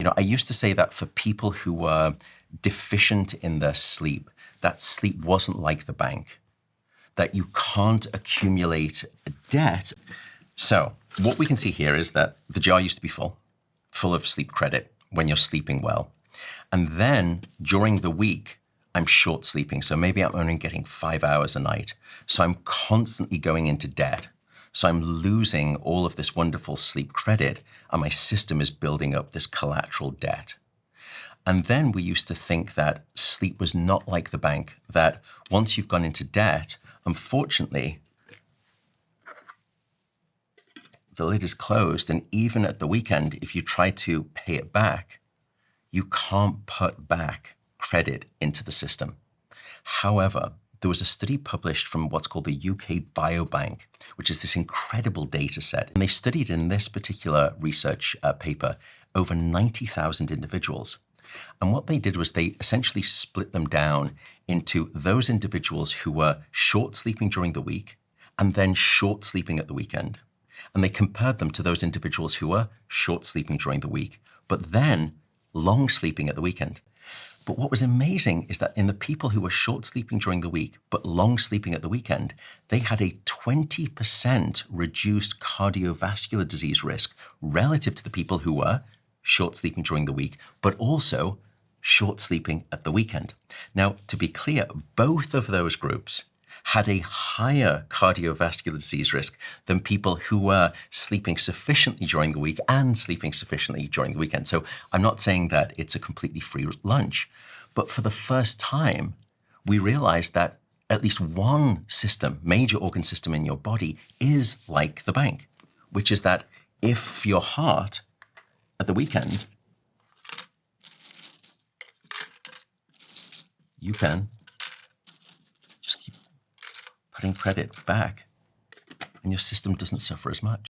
I used to say that for people who were deficient in their sleep, that sleep wasn't like the bank, that you can't accumulate debt. So what we can see here is that the jar used to be full of sleep credit when you're sleeping well. And then during the week, I'm short sleeping. So maybe I'm only getting 5 hours a night. So I'm constantly going into debt. So I'm losing all of this wonderful sleep credit, and my system is building up this collateral debt. And then we used to think that sleep was not like the bank, that once you've gone into debt, unfortunately, the lid is closed. And even at the weekend, if you try to pay it back, you can't put back credit into the system. However, there was a study published from what's called the UK Biobank, which is this incredible data set. And they studied in this particular research paper over 90,000 individuals. And what they did was they essentially split them down into those individuals who were short sleeping during the week and then short sleeping at the weekend. And they compared them to those individuals who were short sleeping during the week, but then long sleeping at the weekend. But what was amazing is that in the people who were short sleeping during the week, but long sleeping at the weekend, they had a 20% reduced cardiovascular disease risk relative to the people who were short sleeping during the week, but also short sleeping at the weekend. Now, to be clear, both of those groups had a higher cardiovascular disease risk than people who were sleeping sufficiently during the week and sleeping sufficiently during the weekend. So I'm not saying that it's a completely free lunch, but for the first time, we realized that at least one system, major organ system in your body, is like the bank, which is that if your heart at the weekend, you can just keep putting credit back and your system doesn't suffer as much.